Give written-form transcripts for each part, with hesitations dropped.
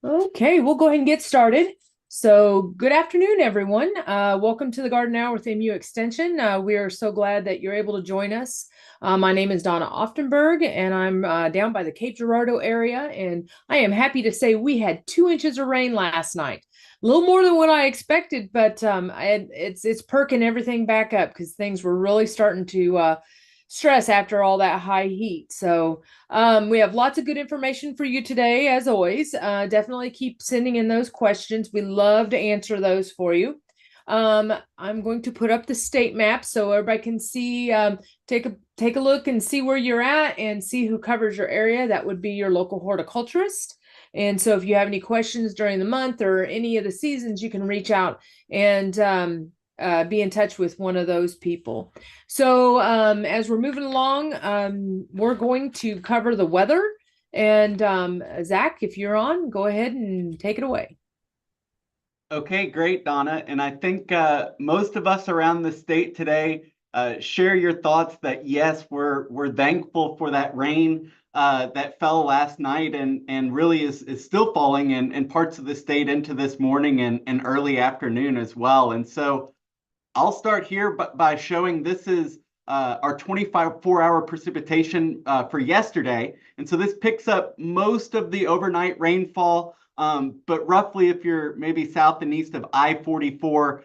Okay, we'll go ahead and get started. So, good afternoon, everyone. Welcome to the Garden Hour with MU Extension. We are so glad that you're able to join us. My name is Donna Aufdenberg, and I'm down by the Cape Girardeau area. And I am happy to say we had 2 inches of rain last night. A little more than what I expected, but it's perking everything back up because things were really starting to stress after all that high heat. So, we have lots of good information for you today, as always. Definitely keep sending in those questions. We love to answer those for you. I'm going to put up the state map so everybody can see, take a look and see where you're at and see who covers your area. That would be your local horticulturist. And so if you have any questions during the month or any of the seasons, you can reach out and be in touch with one of those people. So as we're moving along, we're going to cover the weather. And Zach, if you're on, go ahead and take it away. Okay, great, Donna. And I think most of us around the state today share your thoughts that yes, we're thankful for that rain that fell last night and really is still falling in parts of the state into this morning and early afternoon as well. And so I'll start here by showing this is our 24-hour precipitation for yesterday. And so this picks up most of the overnight rainfall, but roughly if you're maybe south and east of I-44,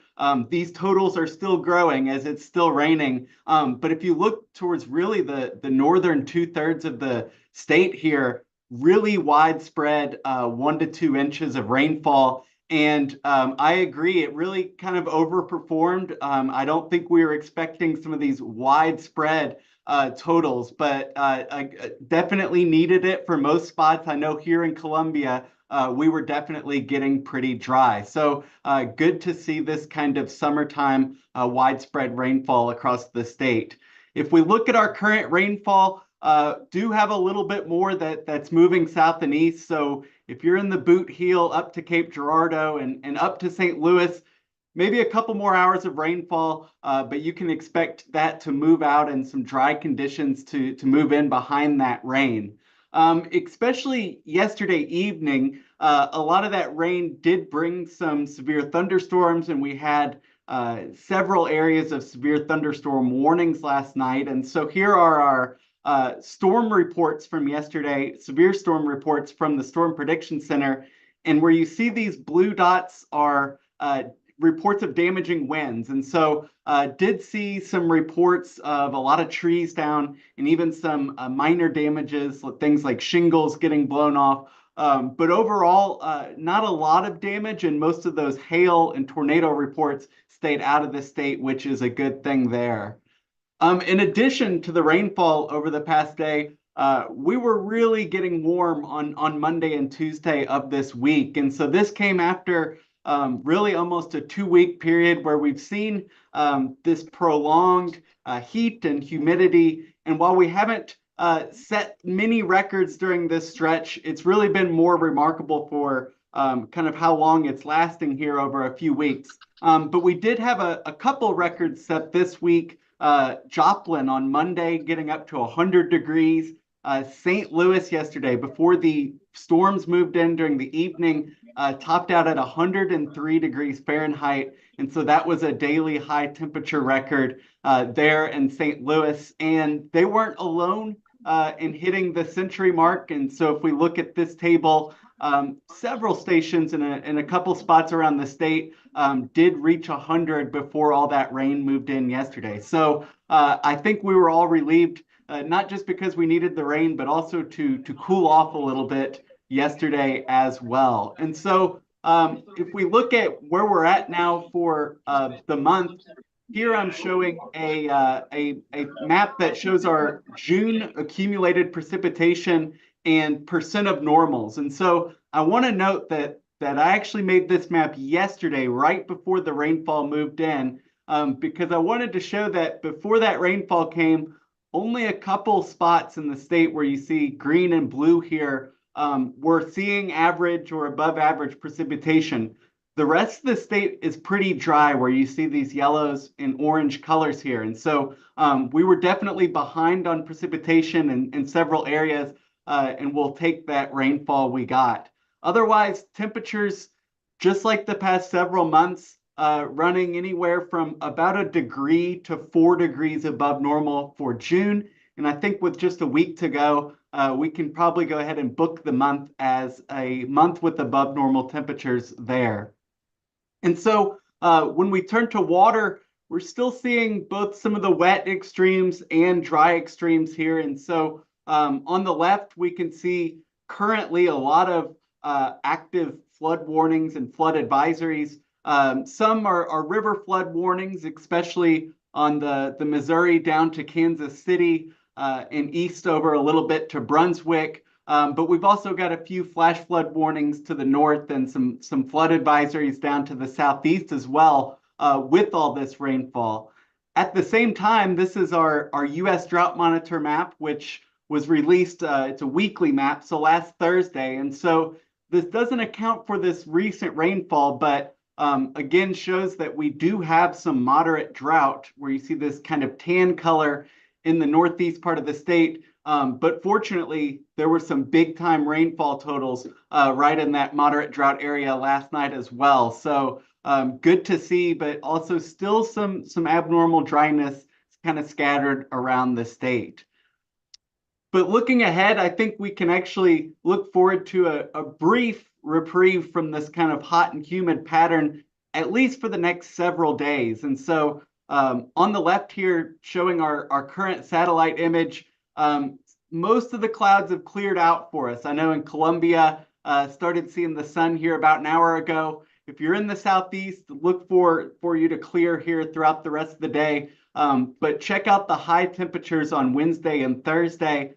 these totals are still growing as it's still raining. But if you look towards really the northern 2/3 of the state here, really widespread 1 to 2 inches of rainfall. And I agree, it really kind of overperformed. I don't think we were expecting some of these widespread totals, but I definitely needed it for most spots. I know here in Columbia, we were definitely getting pretty dry. So good to see this kind of summertime widespread rainfall across the state. If we look at our current rainfall, do have a little bit more that's moving south and east. So if you're in the boot heel up to Cape Girardeau and up to St. Louis, maybe a couple more hours of rainfall, but you can expect that to move out and some dry conditions to move in behind that rain. Especially yesterday evening, a lot of that rain did bring some severe thunderstorms, and we had several areas of severe thunderstorm warnings last night. And so here are our storm reports from yesterday, severe storm reports from the Storm Prediction Center. And where you see these blue dots are reports of damaging winds. And so did see some reports of a lot of trees down and even some minor damages, things like shingles getting blown off. But overall, not a lot of damage, and most of those hail and tornado reports stayed out of the state, which is a good thing there. In addition to the rainfall over the past day, we were really getting warm on Monday and Tuesday of this week. And so this came after really almost a 2-week period where we've seen this prolonged heat and humidity. And while we haven't set many records during this stretch, it's really been more remarkable for kind of how long it's lasting here over a few weeks. But we did have a couple records set this week. Joplin on Monday getting up to 100 degrees. St. Louis yesterday, before the storms moved in during the evening, topped out at 103 degrees Fahrenheit. And so that was a daily high temperature record there in St. Louis. And they weren't alone in hitting the century mark. And so if we look at this table, several stations in a couple spots around the state did reach 100 before all that rain moved in yesterday. So I think we were all relieved, not just because we needed the rain, but also to cool off a little bit yesterday as well. And so if we look at where we're at now for the month, here I'm showing a map that shows our June accumulated precipitation and percent of normals. And so I want to note that I actually made this map yesterday, right before the rainfall moved in, because I wanted to show that before that rainfall came, only a couple spots in the state where you see green and blue here were seeing average or above average precipitation. The rest of the state is pretty dry where you see these yellows and orange colors here. And so we were definitely behind on precipitation in several areas, and we'll take that rainfall we got. Otherwise, temperatures, just like the past several months, running anywhere from about a degree to 4 degrees above normal for June. And I think with just a week to go, we can probably go ahead and book the month as a month with above normal temperatures there. And so when we turn to water, we're still seeing both some of the wet extremes and dry extremes here. And so on the left, we can see currently a lot of active flood warnings and flood advisories. Some are river flood warnings, especially on the Missouri down to Kansas City and east over a little bit to Brunswick. But we've also got a few flash flood warnings to the north and some flood advisories down to the southeast as well with all this rainfall. At the same time, this is our U.S. Drought Monitor map, which was released. It's a weekly map, so last Thursday. And so this doesn't account for this recent rainfall, but again shows that we do have some moderate drought where you see this kind of tan color in the northeast part of the state. But fortunately, there were some big time rainfall totals right in that moderate drought area last night as well. So good to see, but also still some abnormal dryness kind of scattered around the state. But looking ahead, I think we can actually look forward to a brief reprieve from this kind of hot and humid pattern, at least for the next several days. And so on the left here, showing our current satellite image, most of the clouds have cleared out for us. I know in Columbia, started seeing the sun here about an hour ago. If you're in the southeast, look for you to clear here throughout the rest of the day. But check out the high temperatures on Wednesday and Thursday.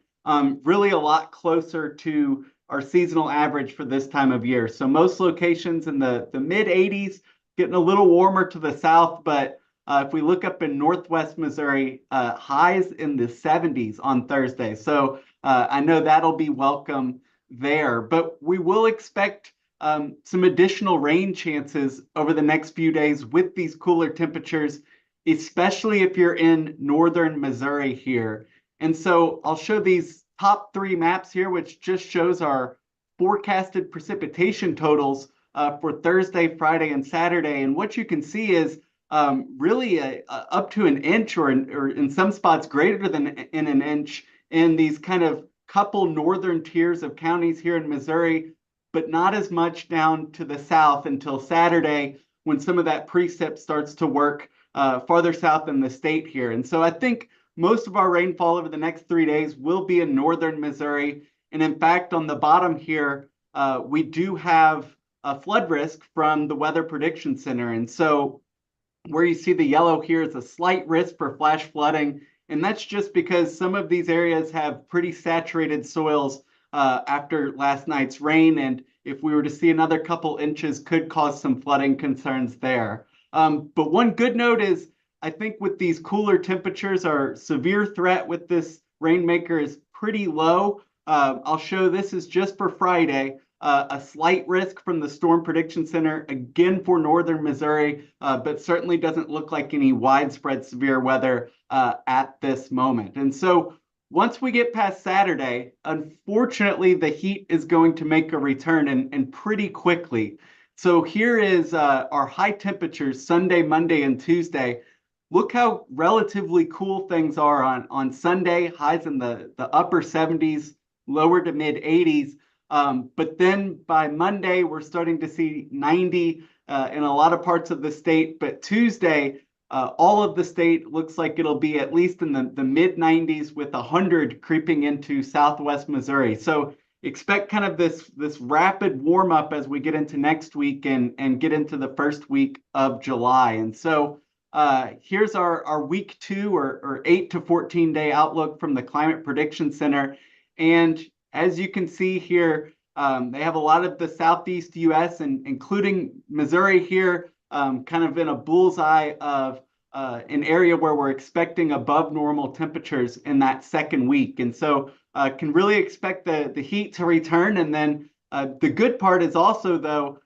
Really a lot closer to our seasonal average for this time of year. So most locations in the mid 80s, getting a little warmer to the south, but if we look up in Northwest Missouri, highs in the 70s on Thursday. So I know that'll be welcome there, but we will expect some additional rain chances over the next few days with these cooler temperatures, especially if you're in northern Missouri here. And so I'll show these top 3 maps here, which just shows our forecasted precipitation totals for Thursday, Friday, and Saturday. And what you can see is really up to an inch or in some spots greater than in an inch in these kind of couple northern tiers of counties here in Missouri, but not as much down to the south until Saturday when some of that precip starts to work farther south in the state here. And so I think most of our rainfall over the next 3 days will be in northern Missouri. And in fact, on the bottom here, we do have a flood risk from the Weather Prediction Center. And so where you see the yellow here is a slight risk for flash flooding. And that's just because some of these areas have pretty saturated soils after last night's rain. And if we were to see another couple inches, could cause some flooding concerns there. But one good note is, I think with these cooler temperatures, our severe threat with this rainmaker is pretty low. I'll show this is just for Friday. A slight risk from the Storm Prediction Center, again for northern Missouri, but certainly doesn't look like any widespread severe weather at this moment. And so once we get past Saturday, unfortunately, the heat is going to make a return and pretty quickly. So here is our high temperatures Sunday, Monday, and Tuesday. Look how relatively cool things are on Sunday, highs in the upper 70s, lower to mid 80s. But then by Monday, we're starting to see 90 in a lot of parts of the state. But Tuesday, all of the state looks like it'll be at least in the mid 90s with 100 creeping into southwest Missouri. So expect kind of this rapid warm up as we get into next week and get into the first week of July. And so here's our week 2 or 8 to 14 day outlook from the Climate Prediction Center. And as you can see here, they have a lot of the southeast U.S. and including Missouri here, kind of in a bullseye of an area where we're expecting above normal temperatures in that second week. And so can really expect the heat to return. And then the good part is also, though,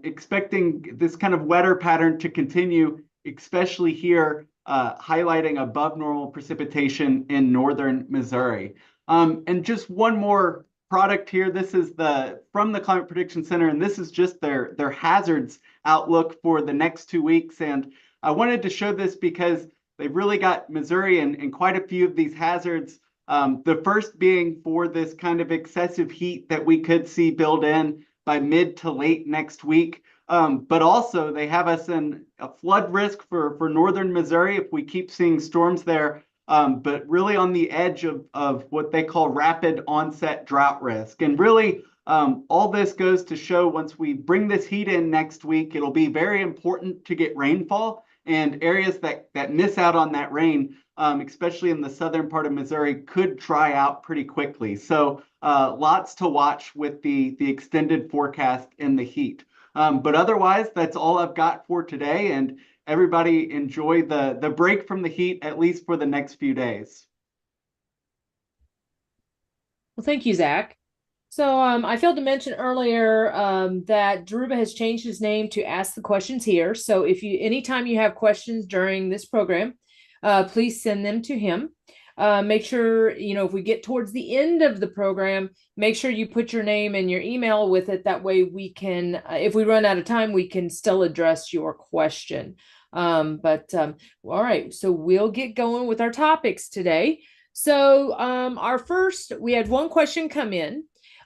expecting this kind of wetter pattern to continue, especially here, highlighting above normal precipitation in northern Missouri. And just one more product here. This is from the Climate Prediction Center, and this is just their hazards outlook for the next 2 weeks. And I wanted to show this because they've really got Missouri and quite a few of these hazards. The first being for this kind of excessive heat that we could see build in by mid to late next week. But also they have us in a flood risk for northern Missouri if we keep seeing storms there, but really on the edge of what they call rapid onset drought risk. And really, all this goes to show once we bring this heat in next week, it'll be very important to get rainfall, and areas that miss out on that rain, especially in the southern part of Missouri, could dry out pretty quickly. So lots to watch with the extended forecast in the heat. But otherwise, that's all I've got for today. And everybody enjoy the break from the heat, at least for the next few days. Well, thank you, Zach. So I failed to mention earlier that Dhruba has changed his name to Ask the Questions Here. So anytime you have questions during this program, please send them to him. Make sure, if we get towards the end of the program, make sure you put your name and your email with it. That way we can, if we run out of time, we can still address your question. All right, so we'll get going with our topics today. So we had one question come in.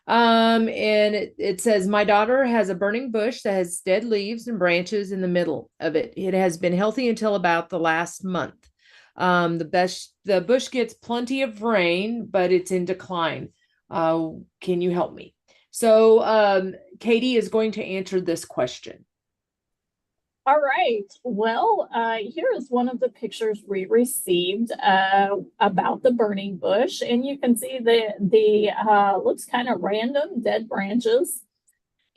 And it says, my daughter has a burning bush that has dead leaves and branches in the middle of it. It has been healthy until about the last month. The bush gets plenty of rain, but it's in decline. Can you help me? So Katie is going to answer this question. All right. Well, here is one of the pictures we received about the burning bush, and you can see the looks kind of random dead branches.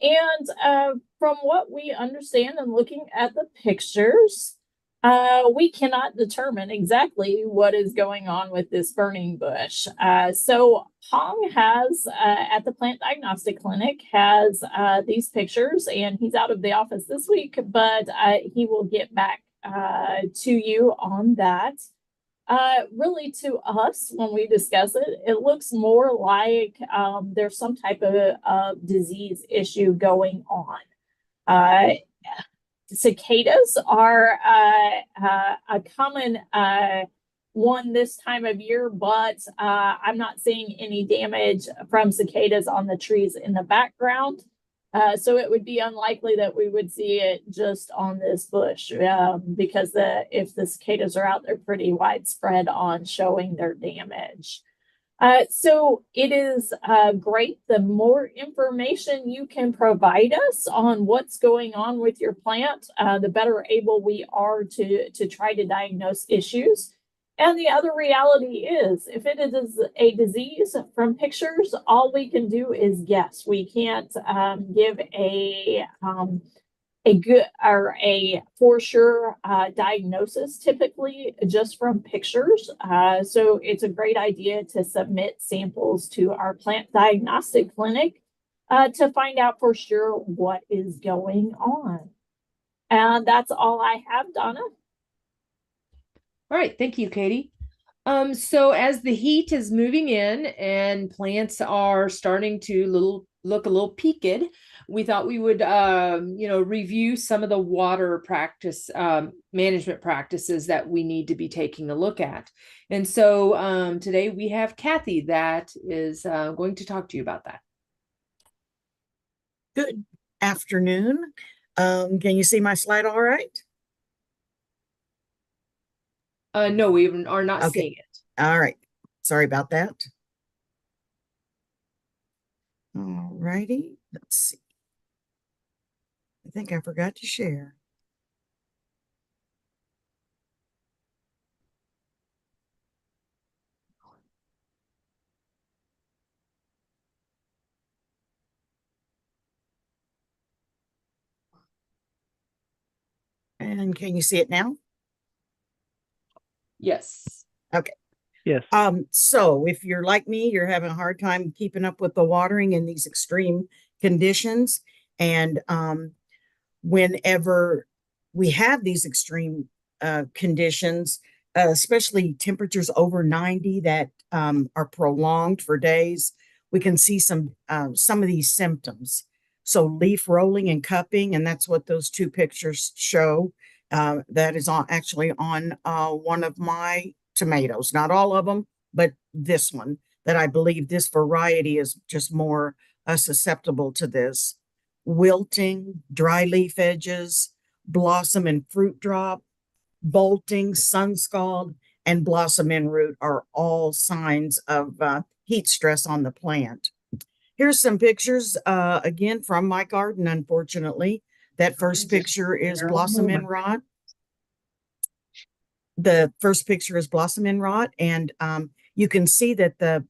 And from what we understand and looking at the pictures, we cannot determine exactly what is going on with this burning bush. So Hong has, at the Plant Diagnostic Clinic, has these pictures, and he's out of the office this week, but he will get back to you on that. Really, to us, when we discuss it, it looks more like there's some type of disease issue going on. Cicadas are a common one this time of year, but I'm not seeing any damage from cicadas on the trees in the background. So it would be unlikely that we would see it just on this bush because if the cicadas are out, they're pretty widespread on showing their damage. So it is great. The more information you can provide us on what's going on with your plant, the better able we are to try to diagnose issues. And the other reality is, if it is a disease from pictures, all we can do is guess. We can't give a good or a for sure diagnosis typically just from pictures. So it's a great idea to submit samples to our plant diagnostic clinic to find out for sure what is going on. And that's all I have, Donna. All right, thank you, Katie. So as the heat is moving in and plants are starting to look a little peaked, we thought we would, review some of the water practice management practices that we need to be taking a look at. And so today we have Kathi that is going to talk to you about that. Good afternoon. Can you see my slide all right? No, we are not seeing it. All right. Sorry about that. All righty. Let's see. I think I forgot to share. And can you see it now? Yes. Okay. Yes. So if you're like me, you're having a hard time keeping up with the watering in these extreme conditions. And whenever we have these extreme conditions, especially temperatures over 90 that are prolonged for days, we can see some of these symptoms. So leaf rolling and cupping, and that's what those two pictures show. That is actually on one of my tomatoes, not all of them, but this one, that I believe this variety is just more susceptible to this. Wilting, dry leaf edges, blossom and fruit drop, bolting, sun scald, and blossom end root are all signs of heat stress on the plant. Here's some pictures again from my garden, unfortunately. That first picture is blossom end rot. The first picture is blossom end rot, and you can see that the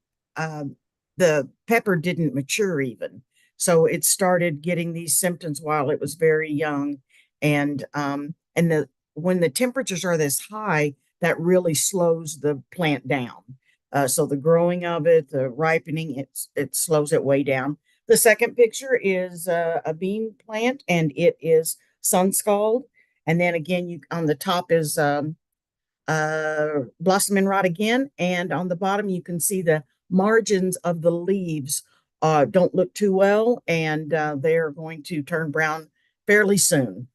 pepper didn't mature even. So it started getting these symptoms while it was very young. And when the temperatures are this high, that really slows the plant down. So the growing of it, the ripening, it slows it way down. The second picture is a bean plant, and it is sun scald. And then again, on the top is blossom end rot again, and on the bottom you can see the margins of the leaves don't look too well, and they're going to turn brown fairly soon.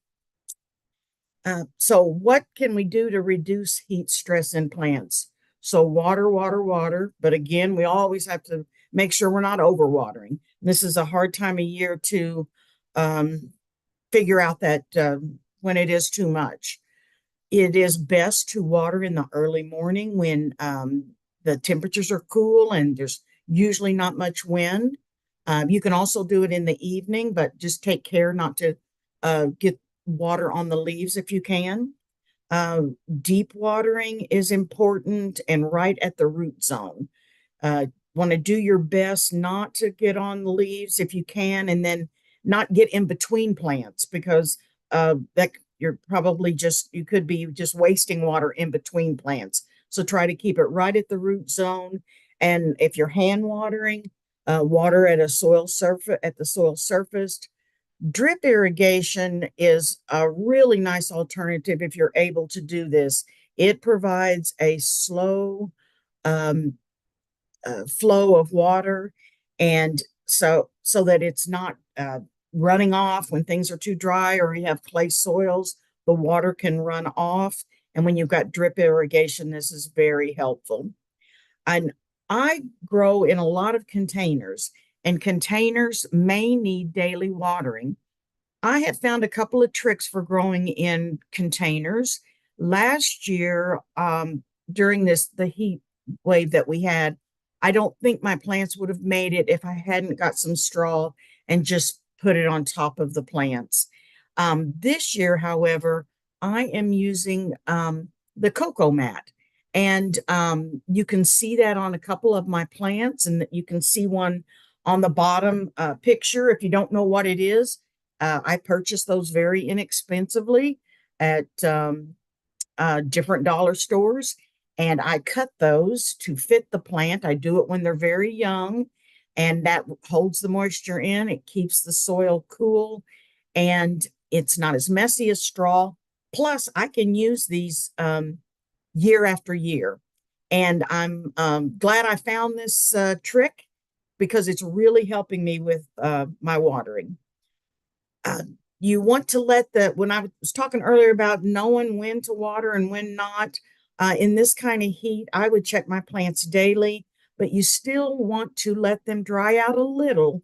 So what can we do to reduce heat stress in plants? So water, water, water. But again, we always have to make sure we're not overwatering. This is a hard time of year to figure out that when it is too much. It is best to water in the early morning when the temperatures are cool and there's usually not much wind. You can also do it in the evening, but just take care not to get water on the leaves if you can. Deep watering is important and right at the root zone. Want to do your best not to get on the leaves if you can, and then not get in between plants, because that you're probably you could be just wasting water in between plants. So try to keep it right at the root zone. And if you're hand watering, water at the soil surface. Drip irrigation is a really nice alternative if you're able to do this. It provides a slow flow of water, and so that it's not running off when things are too dry or you have clay soils. The water can run off, and when you've got drip irrigation, this is very helpful. And I grow in a lot of containers, and containers may need daily watering. I have found a couple of tricks for growing in containers. Last year, during the heat wave that we had, I don't think my plants would have made it if I hadn't got some straw and just put it on top of the plants. This year, however, I am using the cocoa mat. And you can see that on a couple of my plants, and you can see one on the bottom picture. If you don't know what it is, I purchased those very inexpensively at different dollar stores, and I cut those to fit the plant. I do it when they're very young, and that holds the moisture in. It keeps the soil cool, and it's not as messy as straw. Plus, I can use these year after year. And I'm glad I found this trick, because it's really helping me with my watering. You want to when I was talking earlier about knowing when to water and when not, in this kind of heat, I would check my plants daily, but you still want to let them dry out a little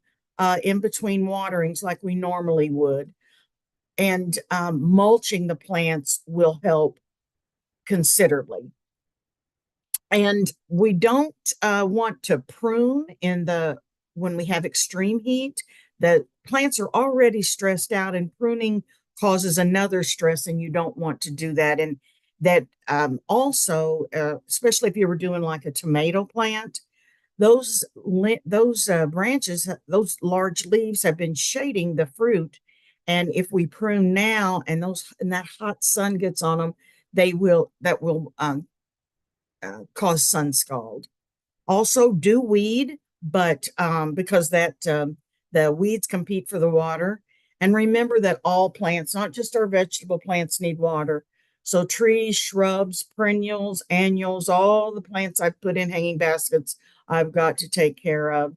in between waterings like we normally would. And mulching the plants will help considerably. And we don't want to prune when we have extreme heat. The plants are already stressed out, and pruning causes another stress, and you don't want to do that. And that also, especially if you were doing like a tomato plant, those branches, those large leaves have been shading the fruit. And if we prune now and that hot sun gets on them, that will cause sun scald. Also, do weed, but because the weeds compete for the water. And remember that all plants, not just our vegetable plants, need water. So trees, shrubs, perennials, annuals, all the plants I've put in hanging baskets, I've got to take care of.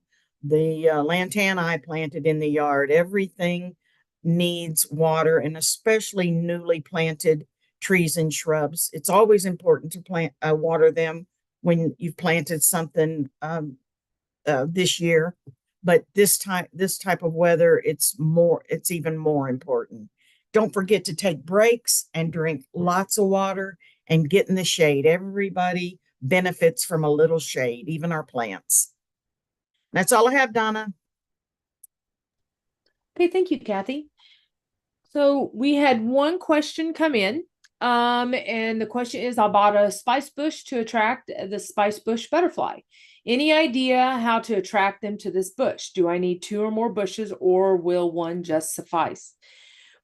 the lantana I planted in the yard, everything needs water, and especially newly planted trees and shrubs. It's always important to water them when you've planted something this year, but this type of weather, it's even more important. Don't forget to take breaks and drink lots of water and get in the shade. Everybody benefits from a little shade, even our plants. That's all I have, Donna. Okay, thank you, Kathi. So we had one question come in. And the question is, I bought a spice bush to attract the spice bush butterfly. Any idea how to attract them to this bush? Do I need 2 or more bushes, or will one just suffice?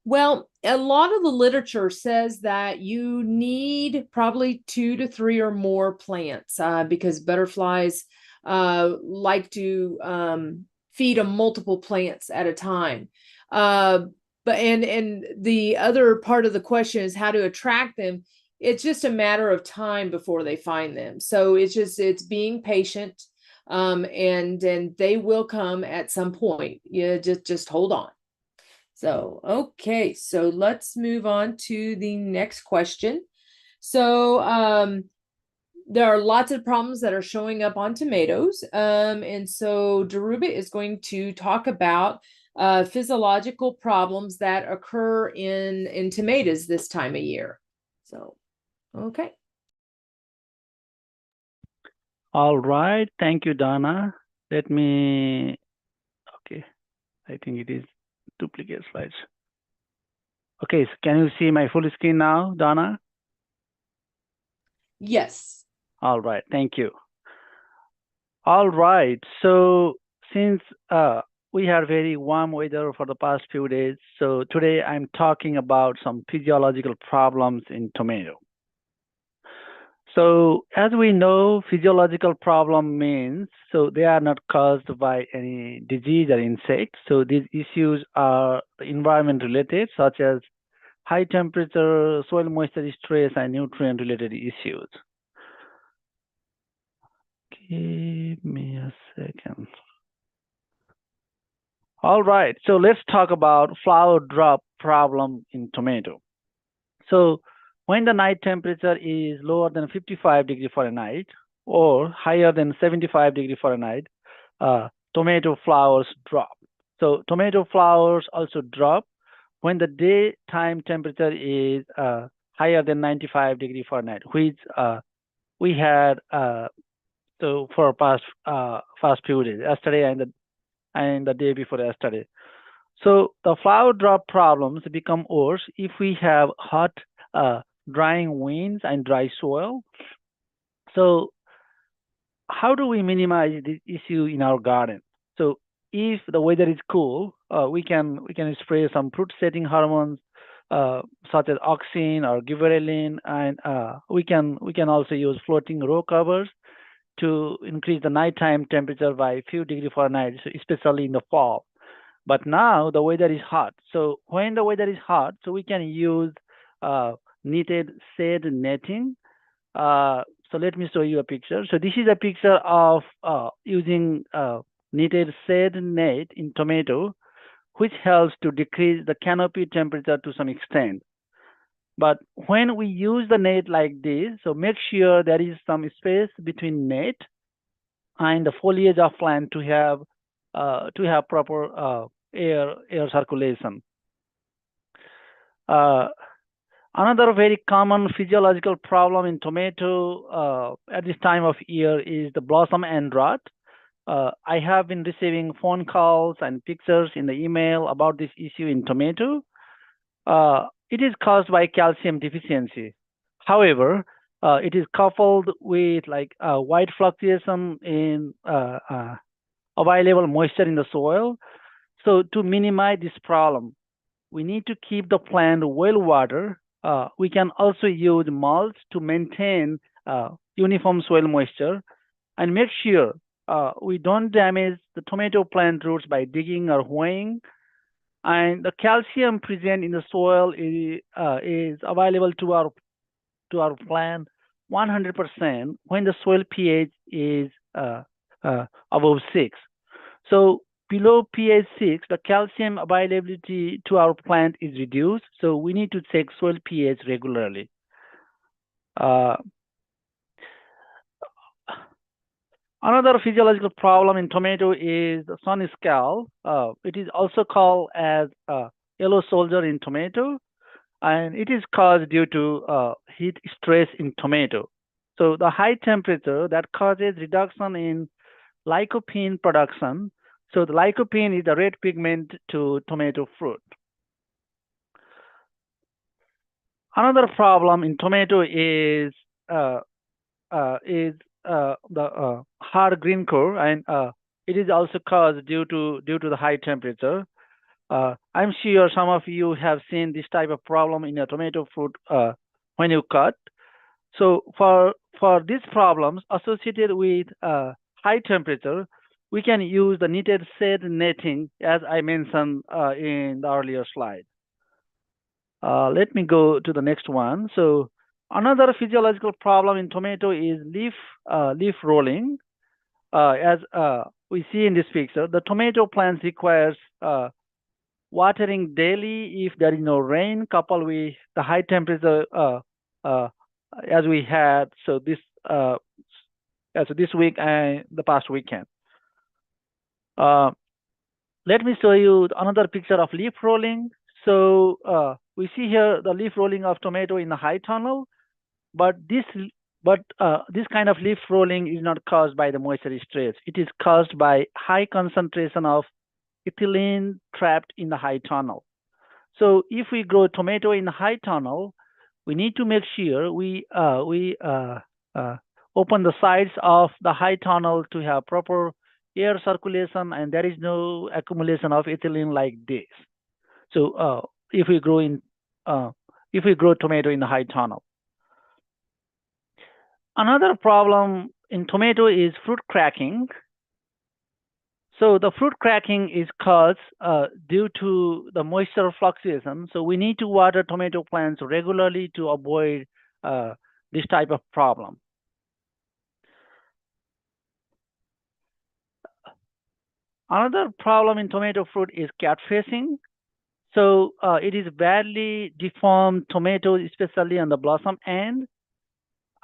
Well, a lot of the literature says that you need probably 2 to 3 or more plants because butterflies like to feed on multiple plants at a time. But the other part of the question is how to attract them. It's just a matter of time before they find them. So it's being patient, and they will come at some point. Yeah, just hold on. So, okay, so let's move on to the next question. So, there are lots of problems that are showing up on tomatoes. And so Dhruba is going to talk about physiological problems that occur in tomatoes this time of year. So, okay. All right. Thank you, Donna. Okay. I think it is duplicate slides. Okay, so can you see my full screen now, Donna? Yes. All right, thank you. All right, so since we had very warm weather for the past few days, so today I'm talking about some physiological problems in tomato. So as we know, physiological problem means, so they are not caused by any disease or insect. So these issues are environment related, such as high temperature, soil moisture stress, and nutrient related issues. Give me a second. All right, so let's talk about flower drop problem in tomato. So when the night temperature is lower than 55 degrees Fahrenheit or higher than 75 degrees Fahrenheit, tomato flowers drop. So tomato flowers also drop when the daytime temperature is higher than 95 degrees Fahrenheit, which we had so for past few days, yesterday and the day before yesterday. So the flower drop problems become worse if we have hot, drying winds and dry soil. So how do we minimize this issue in our garden? So if the weather is cool, we can spray some fruit-setting hormones such as auxin or gibberellin, and we can also use floating row covers to increase the nighttime temperature by a few degrees Fahrenheit, especially in the fall. But now the weather is hot. So when the weather is hot, so we can use knitted shade netting. So let me show you a picture. So this is a picture of using knitted shade net in tomato, which helps to decrease the canopy temperature to some extent. But when we use the net like this, so make sure there is some space between net and the foliage of plant to have proper air circulation. Another very common physiological problem in tomato at this time of year is the blossom end rot. I have been receiving phone calls and pictures in the email about this issue in tomato. It is caused by calcium deficiency. However, it is coupled with wide fluctuation in available moisture in the soil. So to minimize this problem, we need to keep the plant well watered. We can also use mulch to maintain uniform soil moisture and make sure we don't damage the tomato plant roots by digging or hoeing. And the calcium present in the soil is available to our plant 100% when the soil pH is above 6. So below pH 6, the calcium availability to our plant is reduced. So we need to check soil pH regularly. Another physiological problem in tomato is the sun scald. It is also called as yellow soldier in tomato, and it is caused due to heat stress in tomato. So the high temperature that causes reduction in lycopene production. So the lycopene is the red pigment to tomato fruit. Another problem in tomato is the hard green core, and it is also caused due to the high temperature. I'm sure some of you have seen this type of problem in a tomato fruit when you cut. So for these problems associated with high temperature, we can use the knitted shade netting, as I mentioned in the earlier slide. Let me go to the next one. So another physiological problem in tomato is leaf rolling. As we see in this picture, the tomato plant requires watering daily if there is no rain, coupled with the high temperature as we had. So this week and the past weekend. Let me show you another picture of leaf rolling. So we see here the leaf rolling of tomato in the high tunnel, but this kind of leaf rolling is not caused by the moisture stress. It is caused by high concentration of ethylene trapped in the high tunnel. So if we grow tomato in the high tunnel, we need to make sure we open the sides of the high tunnel to have proper air circulation, and there is no accumulation of ethylene like this. So if we grow tomato in the high tunnel. Another problem in tomato is fruit cracking. So the fruit cracking is caused due to the moisture fluctuation. So we need to water tomato plants regularly to avoid this type of problem. Another problem in tomato fruit is cat facing. So it is badly deformed tomatoes, especially on the blossom end.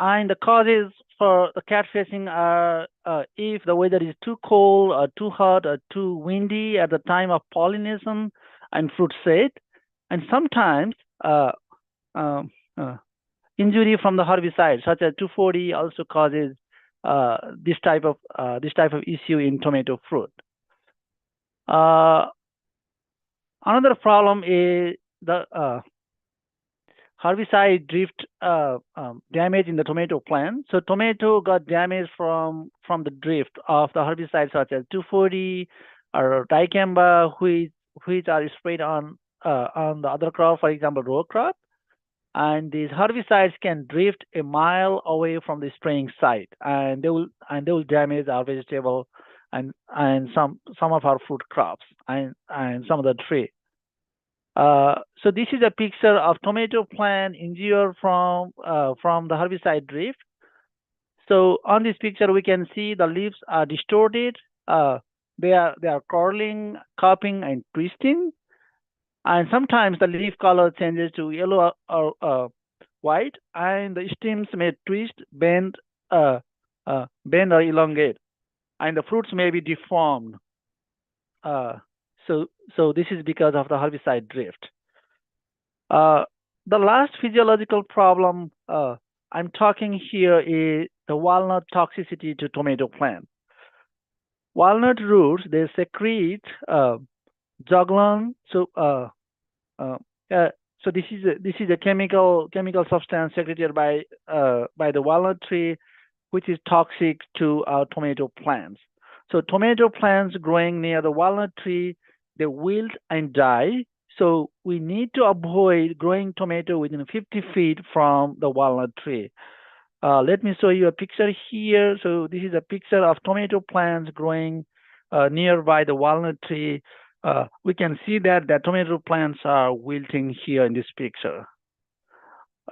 And the causes for the cat facing are if the weather is too cold or too hot or too windy at the time of pollination and fruit set, and sometimes injury from the herbicide such as 2,4-D also causes this type of issue in tomato fruit. Another problem is the herbicide drift damage in the tomato plant. So tomato got damaged from the drift of the herbicides such as 2,4-D or dicamba, which are sprayed on the other crop, for example, row crop. And these herbicides can drift a mile away from the spraying site, and they will damage our vegetable and some of our fruit crops and some of the tree. So this is a picture of tomato plant injured from the herbicide drift. So on this picture, we can see the leaves are distorted. They are curling, cupping, and twisting. And sometimes the leaf color changes to yellow or white, and the stems may twist, bend or elongate, and the fruits may be deformed. So this is because of the herbicide drift. The last physiological problem I'm talking here is the walnut toxicity to tomato plant. Walnut roots, they secrete juglone. So this is a chemical substance secreted by the walnut tree, which is toxic to our tomato plants. So tomato plants growing near the walnut tree, they wilt and die. So we need to avoid growing tomato within 50 feet from the walnut tree. Let me show you a picture here. So this is a picture of tomato plants growing nearby the walnut tree. We can see that the tomato plants are wilting here in this picture.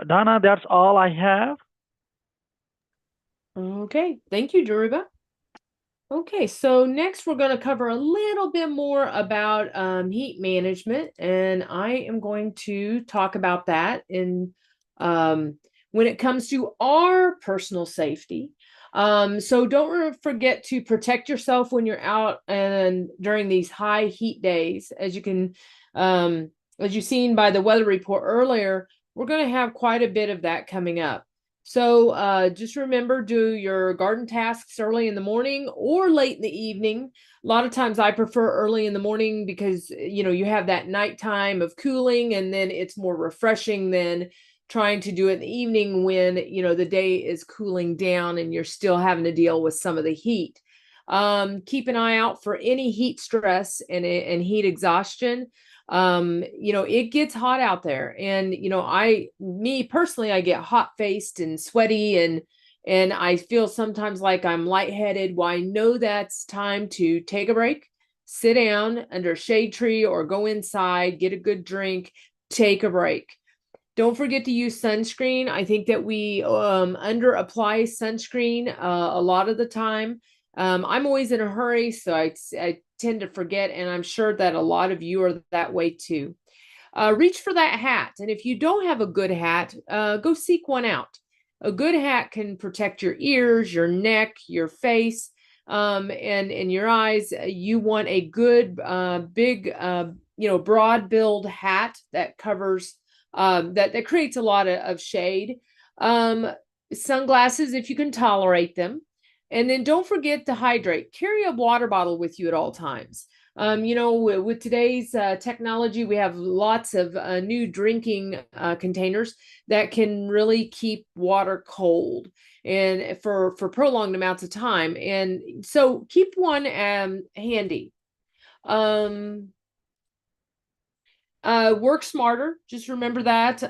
Donna, that's all I have. Okay, thank you, Dhruba. Okay, so next we're going to cover a little bit more about heat management, and I am going to talk about that in when it comes to our personal safety. So don't forget to protect yourself when you're out and during these high heat days. As you've seen by the weather report earlier, we're going to have quite a bit of that coming up. So just remember, do your garden tasks early in the morning or late in the evening. A lot of times I prefer early in the morning because, you have that nighttime of cooling, and then it's more refreshing than trying to do it in the evening when, the day is cooling down and you're still having to deal with some of the heat. Keep an eye out for any heat stress and heat exhaustion. It gets hot out there, and me personally, I get hot faced and sweaty, and I feel sometimes like I'm lightheaded. Well, I know that's time to take a break, sit down under a shade tree or go inside, get a good drink, take a break. Don't forget to use sunscreen. I think that we under apply sunscreen a lot of the time. I'm always in a hurry, so I tend to forget, and I'm sure that a lot of you are that way too. Reach for that hat, and if you don't have a good hat, go seek one out. A good hat can protect your ears, your neck, your face, and your eyes. You want a good, big, broad-billed hat that covers, that creates a lot of shade. Sunglasses, if you can tolerate them. And then don't forget to hydrate. Carry a water bottle with you at all times. With today's technology, we have lots of new drinking containers that can really keep water cold and for prolonged amounts of time. And so keep one handy. Work smarter. Just remember that.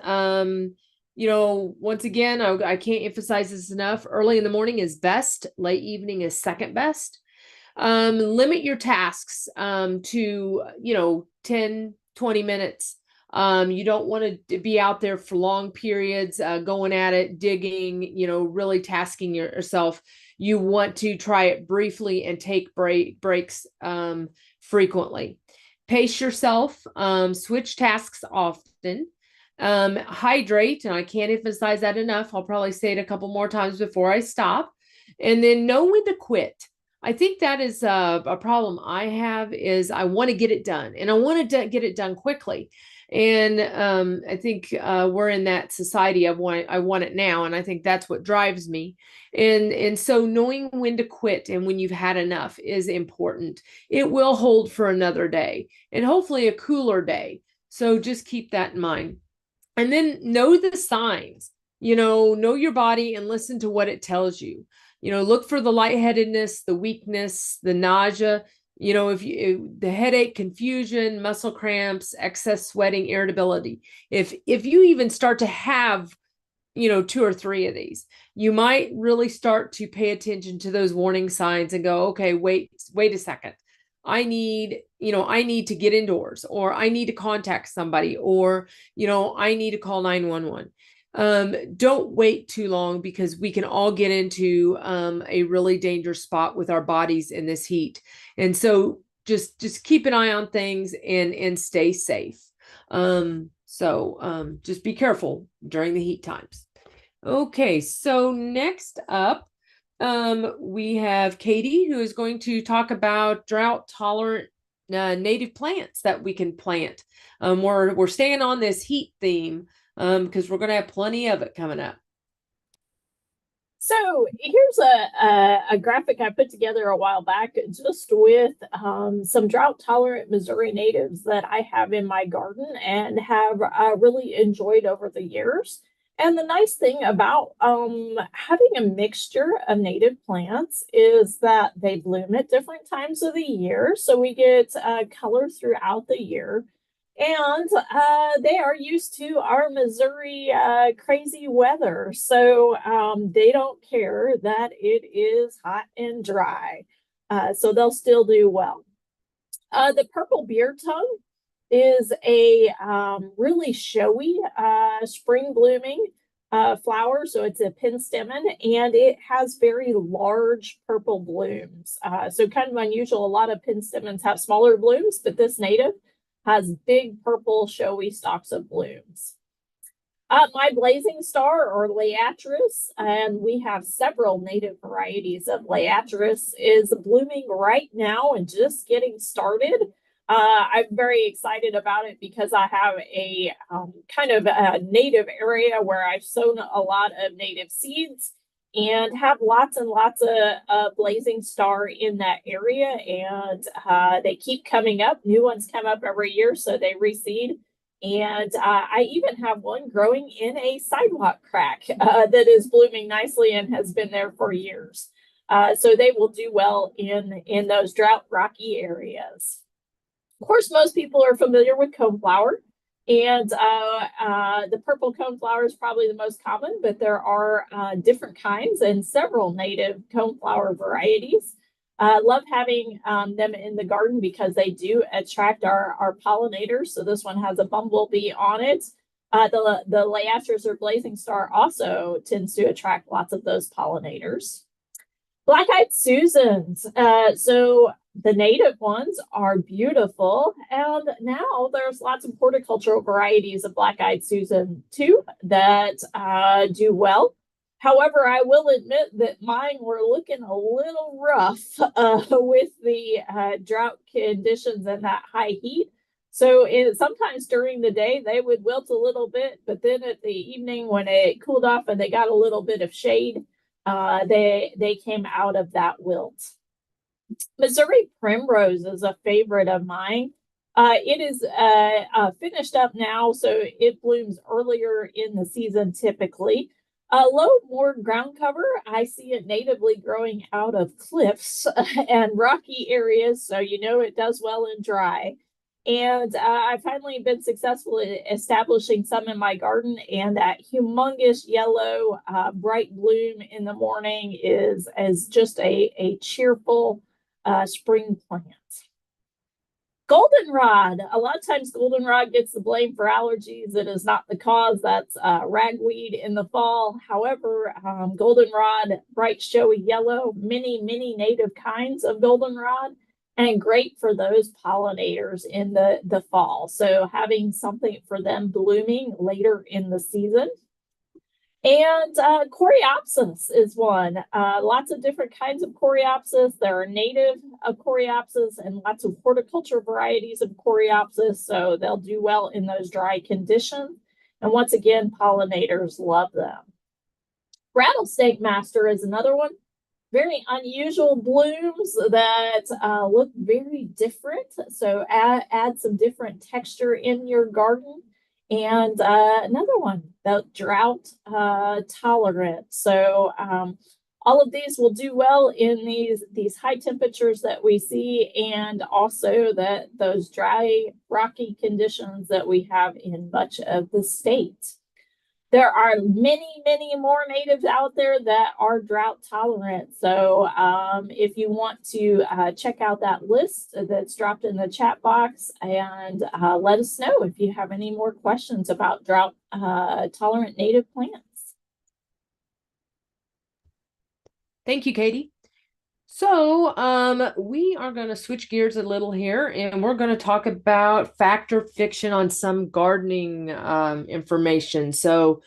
Once again, I can't emphasize this enough. Early in the morning is best. Late evening is second best. Limit your tasks to 10, 20 minutes. You don't want to be out there for long periods, going at it, digging, really tasking yourself. You want to try it briefly and take breaks frequently. Pace yourself, switch tasks often. Hydrate, and I can't emphasize that enough. I'll probably say it a couple more times before I stop. And then know when to quit. I think that is a problem I have, is I want to get it done, and I want to get it done quickly. And I think we're in that society. I want it now, and I think that's what drives me. And so knowing when to quit and when you've had enough is important. It will hold for another day, and hopefully a cooler day. So just keep that in mind. And then know the signs. Know your body and listen to what it tells you. Look for the lightheadedness, the weakness, the nausea, the headache, confusion, muscle cramps, excess sweating, irritability. If you even start to have, 2 or 3 of these, you might really start to pay attention to those warning signs and go, okay, wait a second. I need to get indoors, or I need to contact somebody, or, I need to call 911. Don't wait too long, because we can all get into a really dangerous spot with our bodies in this heat. And so just keep an eye on things and stay safe. Just be careful during the heat times. Okay, so next up, we have Katie, who is going to talk about drought tolerant native plants that we can plant. We're staying on this heat theme because we're going to have plenty of it coming up. So here's a graphic I put together a while back, just with some drought tolerant Missouri natives that I have in my garden and have really enjoyed over the years. And the nice thing about having a mixture of native plants is that they bloom at different times of the year. So we get color throughout the year. And they are used to our Missouri crazy weather. So they don't care that it is hot and dry. So they'll still do well. The purple beard tongue is a really showy spring blooming flower, so it's a penstemon, and it has very large purple blooms. So kind of unusual. A lot of penstemons have smaller blooms, but this native has big purple showy stalks of blooms. My blazing star, or Liatris, and we have several native varieties of Liatris, is blooming right now and just getting started. I'm very excited about it because I have a kind of a native area where I've sown a lot of native seeds and have lots and lots of blazing star in that area. And they keep coming up. New ones come up every year, so they reseed. And I even have one growing in a sidewalk crack that is blooming nicely and has been there for years. So they will do well in those drought rocky areas. Of course, most people are familiar with coneflower, and the purple coneflower is probably the most common, but there are different kinds and several native coneflower varieties. Love having them in the garden because they do attract our pollinators. So this one has a bumblebee on it. The Liatris or blazing star also tends to attract lots of those pollinators. Black-eyed Susans. So the native ones are beautiful, and now there's lots of horticultural varieties of black-eyed Susan too that do well. However, I will admit that mine were looking a little rough with the drought conditions and that high heat. So sometimes during the day, they would wilt a little bit, but then at the evening when it cooled off and they got a little bit of shade, they came out of that wilt. Missouri primrose is a favorite of mine. It is finished up now, so it blooms earlier in the season typically. Low more ground cover. I see it natively growing out of cliffs and rocky areas, so you know it does well in dry. And I've finally been successful in establishing some in my garden, and that humongous yellow bright bloom in the morning is just a cheerful spring plant. Goldenrod. A lot of times goldenrod gets the blame for allergies. It is not the cause. That's ragweed in the fall. However, goldenrod, bright showy yellow, many native kinds of goldenrod, and great for those pollinators in the fall. So having something for them blooming later in the season. And Coreopsis is one. Lots of different kinds of Coreopsis. There are native of Coreopsis and lots of horticulture varieties of Coreopsis, so they'll do well in those dry conditions. And once again, pollinators love them. Rattlesnake Master is another one. Very unusual blooms that look very different. So add some different texture in your garden. And another one, the drought tolerant. So all of these will do well in these high temperatures that we see, and also those dry, rocky conditions that we have in much of the state. There are many more natives out there that are drought tolerant. So if you want to check out that list that's dropped in the chat box, and let us know if you have any more questions about drought tolerant native plants. Thank you, Katie. So we are going to switch gears a little here, and we're going to talk about fact or fiction on some gardening information. So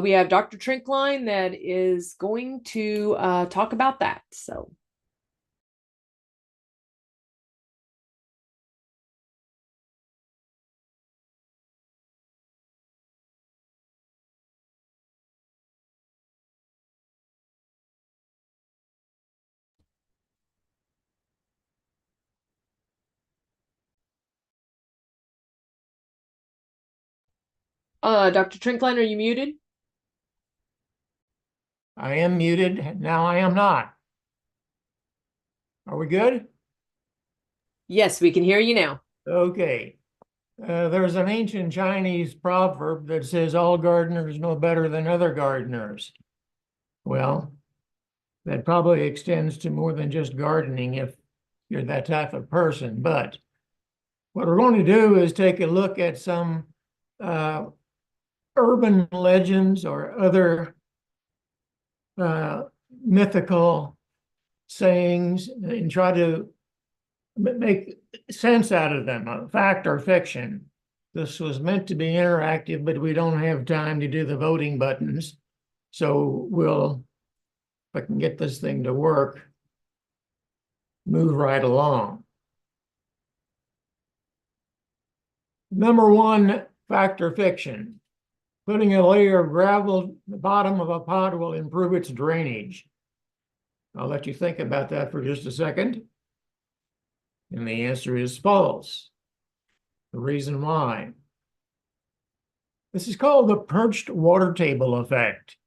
we have Dr. Trinklein that is going to talk about that. So. Dr. Trinklein, are you muted? I am muted. Now I am not. Are we good? Yes, we can hear you now. Okay. There's an ancient Chinese proverb that says all gardeners know better than other gardeners. Well, that probably extends to more than just gardening if you're that type of person. But what we're going to do is take a look at some urban legends or other mythical sayings and try to make sense out of them, fact or fiction. This was meant to be interactive, but we don't have time to do the voting buttons. So if I can get this thing to work, move right along. Number one, fact or fiction. Putting a layer of gravel at the bottom of a pot will improve its drainage. I'll let you think about that for just a second. And the answer is false. The reason why. This is called the perched water table effect.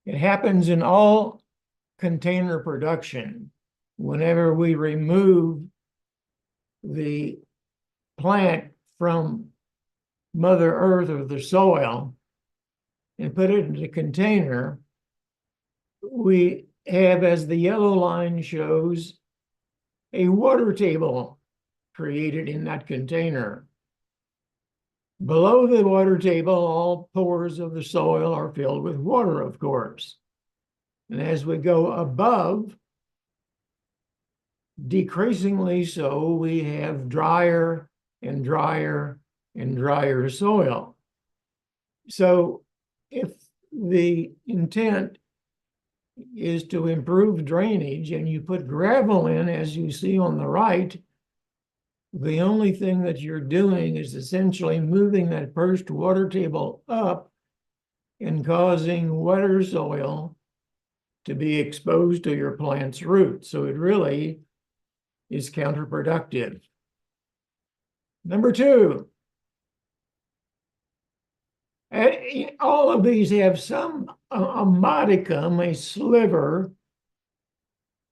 It happens in all container production. Whenever we remove the plant from Mother Earth or the soil and put it in a container, we have, as the yellow line shows, a water table created in that container. Below the water table, all pores of the soil are filled with water, of course. And as we go above, decreasingly so, we have drier and drier and drier soil. So if the intent is to improve drainage and you put gravel in, as you see on the right, the only thing that you're doing is essentially moving that perched water table up and causing wetter soil to be exposed to your plant's roots. So it really is counterproductive. Number two, all of these have a modicum, a sliver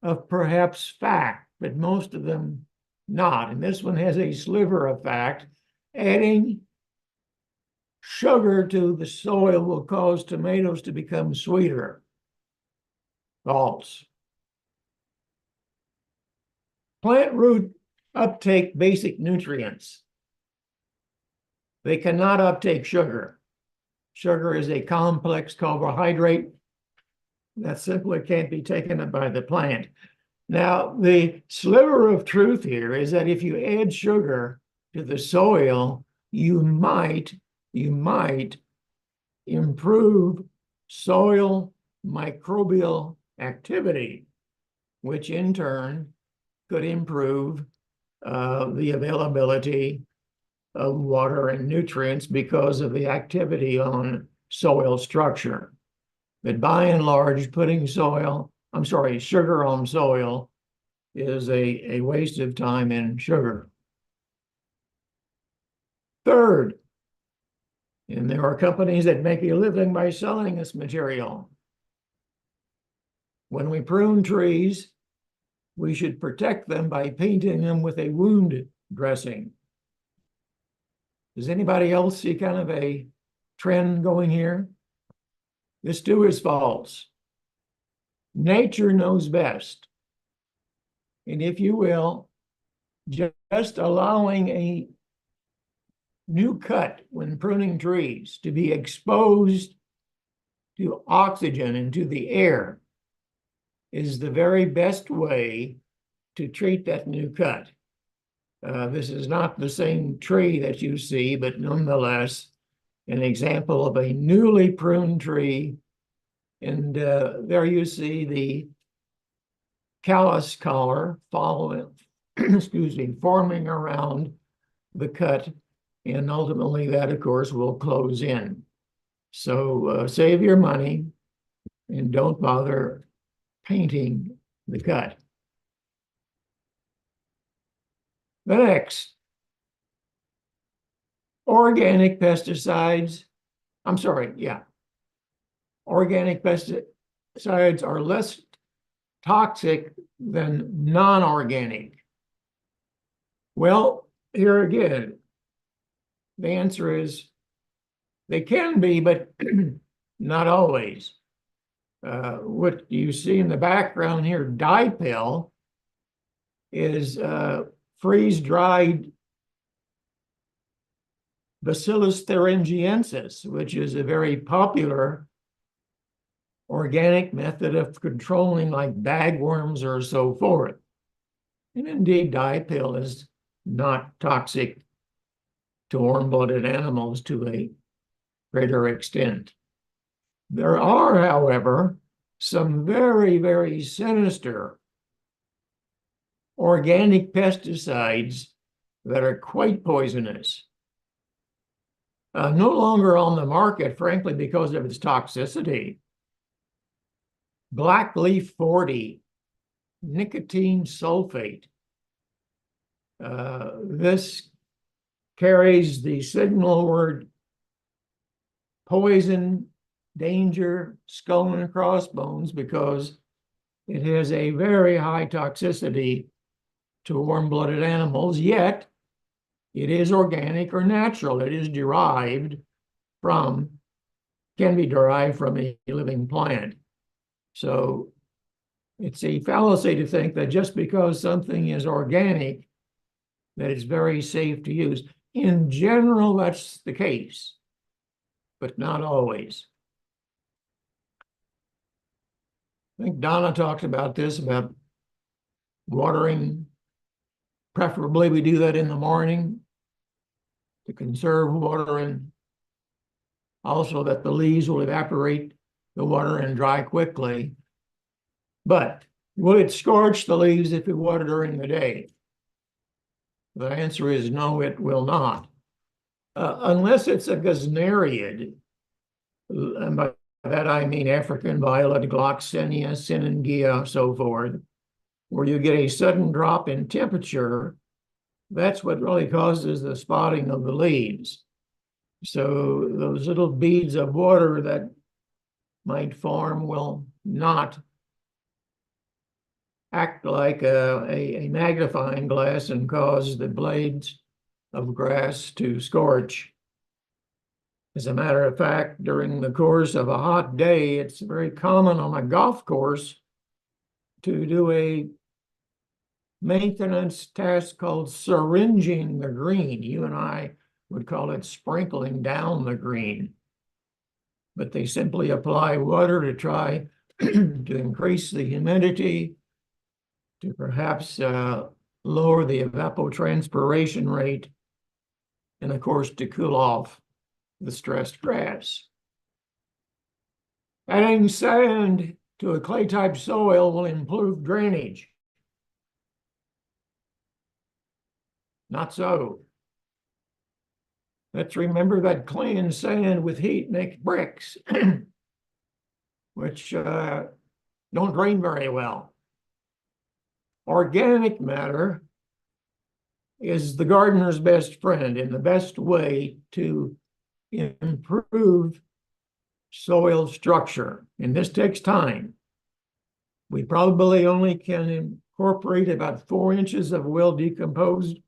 of perhaps fact, but most of them not. And this one has a sliver of fact. Adding sugar to the soil will cause tomatoes to become sweeter. False. Plant root uptake basic nutrients. They cannot uptake sugar. Sugar is a complex carbohydrate that simply can't be taken up by the plant. Now, the sliver of truth here is that if you add sugar to the soil, you might improve soil microbial activity, which in turn could improve the availability of water and nutrients because of the activity on soil structure. But by and large, putting sugar on soil is a waste of time and sugar. Third, and there are companies that make a living by selling this material. When we prune trees, we should protect them by painting them with a wound dressing. Does anybody else see kind of a trend going here? This too is false. Nature knows best. And if you will, just allowing a new cut when pruning trees to be exposed to oxygen and to the air is the very best way to treat that new cut. This is not the same tree that you see, but nonetheless, an example of a newly pruned tree. And there you see the callus collar forming around the cut. And ultimately that, of course, will close in. So save your money and don't bother painting the cut. The next, organic pesticides. Organic pesticides are less toxic than non-organic. Well, here again, the answer is they can be, but not always. What you see in the background here, dipel, is freeze-dried Bacillus thuringiensis, which is a very popular organic method of controlling like bagworms or so forth. And indeed, diapil is not toxic to warm-blooded animals to a greater extent. There are, however, some very, very sinister organic pesticides that are quite poisonous. No longer on the market, frankly, because of its toxicity. Blackleaf 40, nicotine sulfate. This carries the signal word poison, danger, skull and crossbones, because it has a very high toxicity to warm-blooded animals, yet it is organic or natural. It is can be derived from a living plant. So it's a fallacy to think that just because something is organic, that it's very safe to use. In general, that's the case, but not always. I think Donna talked about this, about watering. Preferably, we do that in the morning to conserve water, and also that the leaves will evaporate the water and dry quickly. But will it scorch the leaves if we water during the day? The answer is no, it will not. Unless it's a gesneriid, and by that I mean African violet, Gloxinia, Sinningia, so forth, where you get a sudden drop in temperature. That's what really causes the spotting of the leaves. So those little beads of water that might form will not act like a magnifying glass and cause the blades of grass to scorch. As a matter of fact, during the course of a hot day, it's very common on a golf course to do a maintenance task called syringing the green. You and I would call it sprinkling down the green. But they simply apply water to try to increase the humidity, to perhaps lower the evapotranspiration rate, and of course to cool off the stressed grass. Adding sand to a clay-type soil will improve drainage. Not so. Let's remember that clay and sand with heat make bricks, which don't drain very well. Organic matter is the gardener's best friend and the best way to improve soil structure. And this takes time. We probably only can incorporate about 4 inches of well-decomposed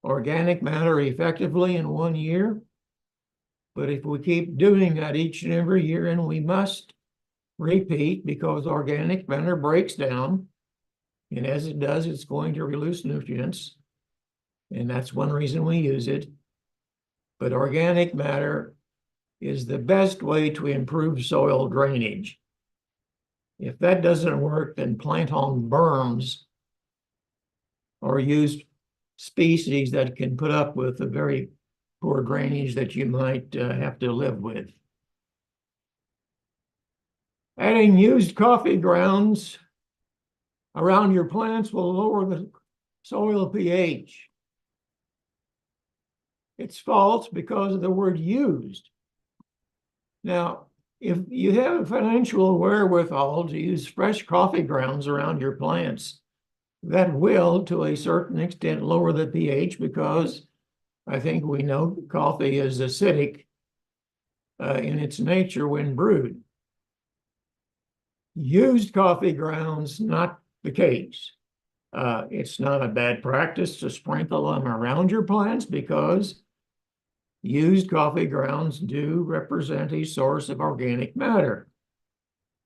organic matter effectively in 1 year. But if we keep doing that each and every year, and we must repeat because organic matter breaks down, and as it does, it's going to release nutrients. And that's one reason we use it. But organic matter is the best way to improve soil drainage. If that doesn't work, then plant on berms or use species that can put up with the very poor drainage that you might have to live with. Adding used coffee grounds around your plants will lower the soil pH. It's false because of the word used. Now, if you have a financial wherewithal to use fresh coffee grounds around your plants, that will, to a certain extent, lower the pH, because I think we know coffee is acidic in its nature when brewed. Used coffee grounds, not the case. It's not a bad practice to sprinkle them around your plants, because used coffee grounds do represent a source of organic matter.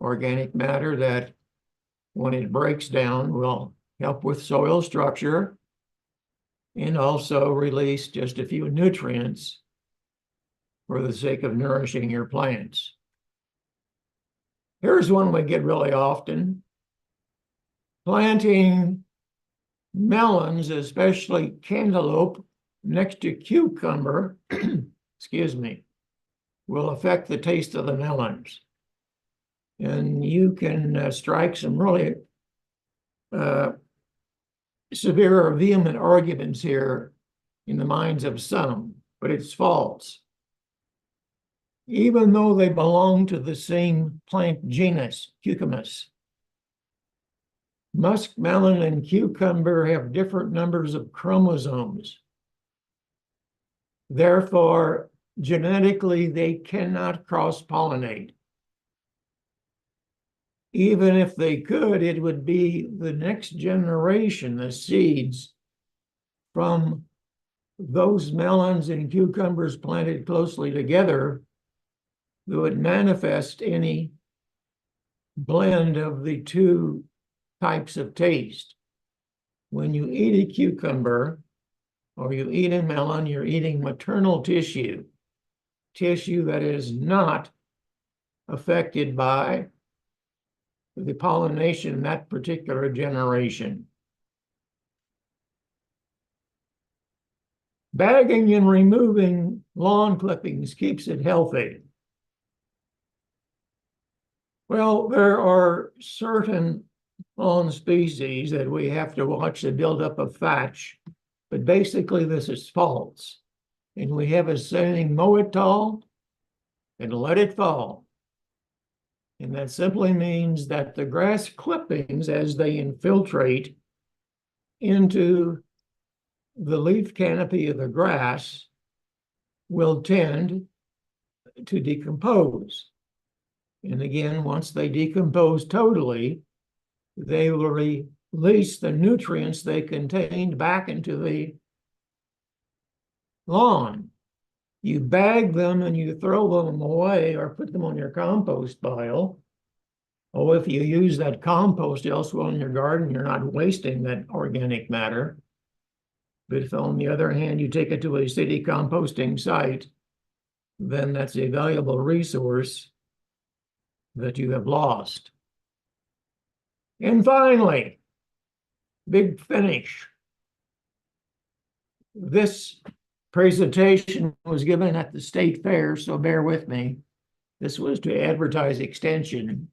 Organic matter that, when it breaks down, will help with soil structure and also release just a few nutrients for the sake of nourishing your plants. Here's one we get really often. Planting melons, especially cantaloupe, next to cucumber, excuse me, will affect the taste of the melons. And you can strike some really severe or vehement arguments here in the minds of some, but it's false. Even though they belong to the same plant genus, Cucumis, muskmelon and cucumber have different numbers of chromosomes. Therefore, genetically, they cannot cross-pollinate. Even if they could, it would be the next generation, the seeds from those melons and cucumbers planted closely together that would manifest any blend of the two types of taste. When you eat a cucumber or you eat a melon, you're eating maternal tissue, tissue that is not affected by the pollination in that particular generation. Bagging and removing lawn clippings keeps it healthy. Well, there are certain lawn species that we have to watch the buildup of thatch, but basically this is false. And we have a saying, mow it tall and let it fall. And that simply means that the grass clippings, as they infiltrate into the leaf canopy of the grass, will tend to decompose. And again, once they decompose totally, they will release the nutrients they contained back into the lawn. You bag them and you throw them away or put them on your compost pile. Oh, if you use that compost elsewhere in your garden, you're not wasting that organic matter. But if, on the other hand, you take it to a city composting site, then that's a valuable resource that you have lost. And finally, big finish. This presentation was given at the state fair, so bear with me. This was to advertise extension.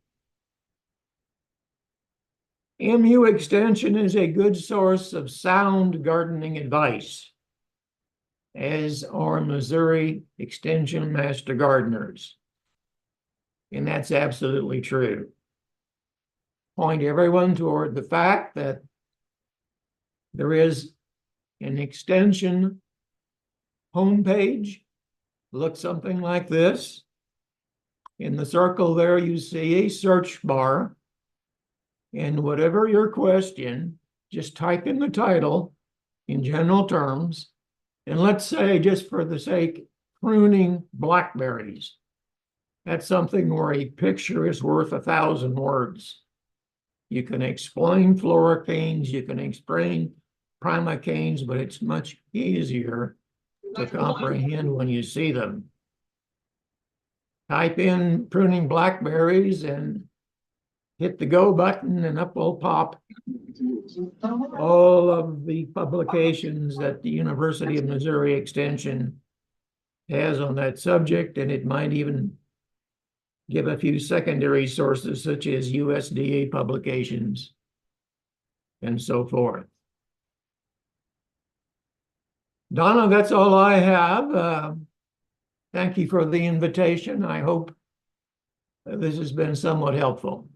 MU Extension is a good source of sound gardening advice, as are Missouri Extension Master Gardeners. And that's absolutely true. Point everyone toward the fact that there is an extension homepage. Looks something like this. In the circle there, you see a search bar. And whatever your question, just type in the title in general terms. And let's say, just for the sake, pruning blackberries. That's something where a picture is worth 1,000 words. You can explain floricanes, you can explain primocanes, but it's much easier to comprehend when you see them. Type in pruning blackberries and hit the go button and up will pop all of the publications that the University of Missouri Extension has on that subject, and it might even give a few secondary sources such as USDA publications and so forth. Donna, that's all I have. Thank you for the invitation. I hope this has been somewhat helpful.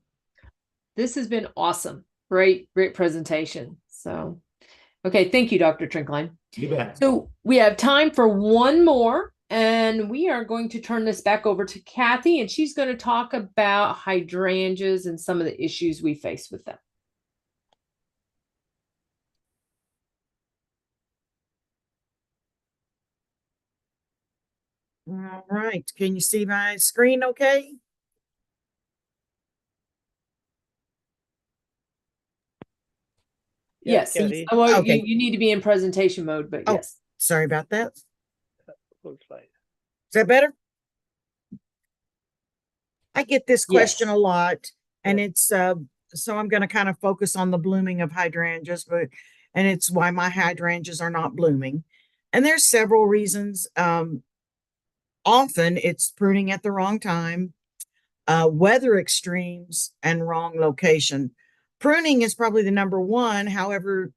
This has been awesome. Great presentation. So, okay. Thank you, Dr. Trinklein. You bet. So we have time for one more, and we are going to turn this back over to Kathi, and she's going to talk about hydrangeas and some of the issues we face with them. All right. Can you see my screen okay? Yes. Kathi. Well, Okay. you need to be in presentation mode, but yes. Sorry about that. Full slide. that better? I get this question Yes. a lot, and it's so I'm going to kind of focus on the blooming of hydrangeas, and it's why my hydrangeas are not blooming. And there's several reasons. Often it's pruning at the wrong time, weather extremes, and wrong location. Pruning is probably the number one. However,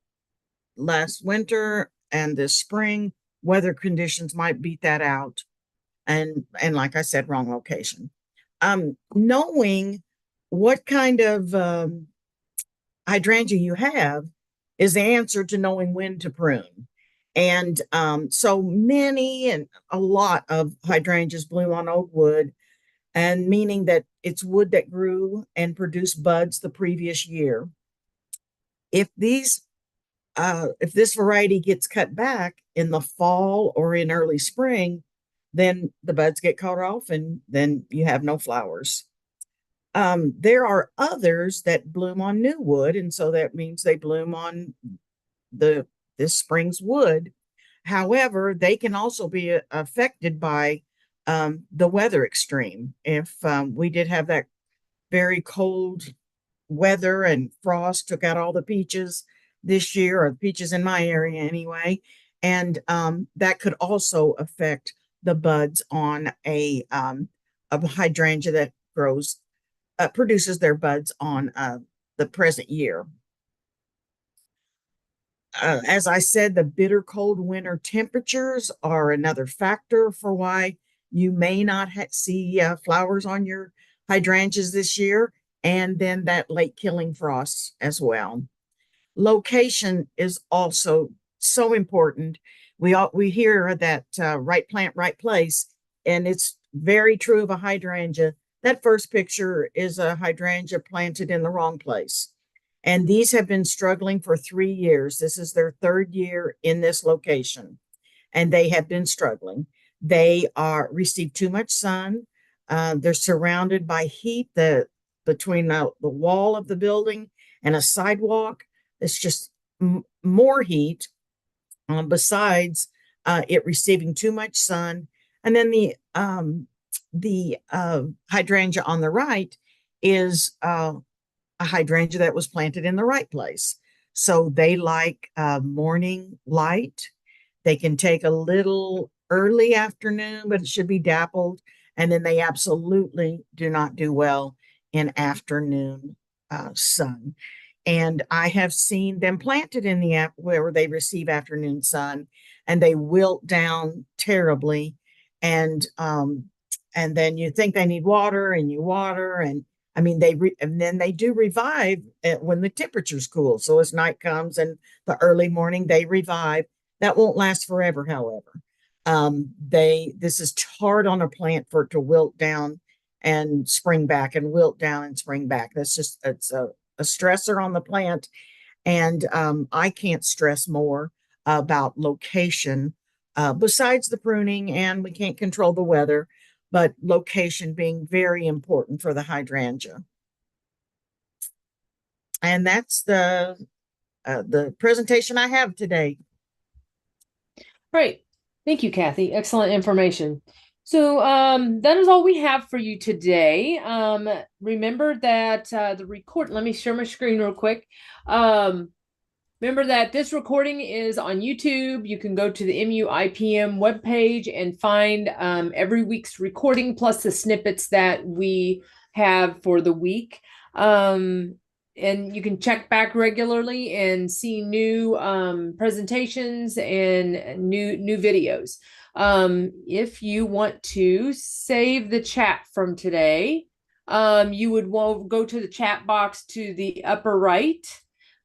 last winter and this spring, weather conditions might beat that out. And like I said, wrong location. Knowing what kind of hydrangea you have is the answer to knowing when to prune. And so many and a lot of hydrangeas bloom on old wood, and meaning that it's wood that grew and produced buds the previous year. If this variety gets cut back in the fall or in early spring, then the buds get cut off and then you have no flowers. There are others that bloom on new wood, and so that means they bloom on this spring's wood. However, they can also be affected by the weather extreme. If we did have that very cold weather and frost took out all the peaches this year, or the peaches in my area anyway, and that could also affect the buds on a hydrangea that produces their buds on the present year. As I said, the bitter cold winter temperatures are another factor for why you may not see flowers on your hydrangeas this year, and then that late killing frost as well. Location is also so important. We hear that right plant, right place, and it's very true of a hydrangea. That first picture is a hydrangea planted in the wrong place. And these have been struggling for 3 years. This is their third year in this location, and they have been struggling. They received too much sun. They're surrounded by heat between the wall of the building and a sidewalk. It's just more heat, besides it receiving too much sun. And then the hydrangea on the right is a hydrangea that was planted in the right place. So they like morning light. They can take a little early afternoon, but it should be dappled. And then they absolutely do not do well in afternoon sun. And I have seen them planted in where they receive afternoon sun, and they wilt down terribly. And then you think they need water, and you water, and I mean and then they do revive when the temperature's cool. So as night comes and the early morning, they revive. That won't last forever, however. This is hard on a plant for it to wilt down and spring back, and wilt down and spring back. It's a stressor on the plant. And I can't stress more about location, besides the pruning, and we can't control the weather, but location being very important for the hydrangea. And that's the presentation I have today. Great. Thank you, Kathi. Excellent information. So that is all we have for you today. Remember that let me share my screen real quick. Remember that this recording is on YouTube. You can go to the MUIPM webpage and find every week's recording, plus the snippets that we have for the week. And you can check back regularly and see new presentations and new videos. If you want to save the chat from today, you would go to the chat box to the upper right,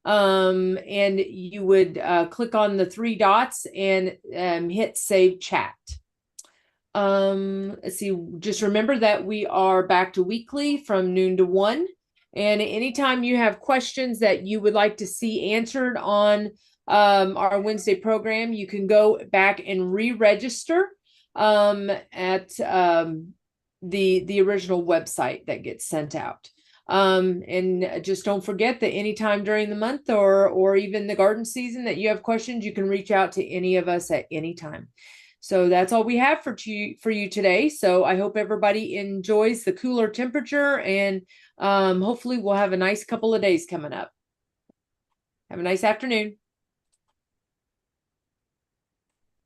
and you would click on the 3 dots and hit save chat. Let's see, just remember that we are back to weekly from noon to 1. And anytime you have questions that you would like to see answered on our Wednesday program, you can go back and re-register at the original website that gets sent out. And just don't forget that anytime during the month or even the garden season that you have questions, you can reach out to any of us at any time. So that's all we have for you today. So I hope everybody enjoys the cooler temperature, and hopefully we'll have a nice couple of days coming up. Have a nice afternoon.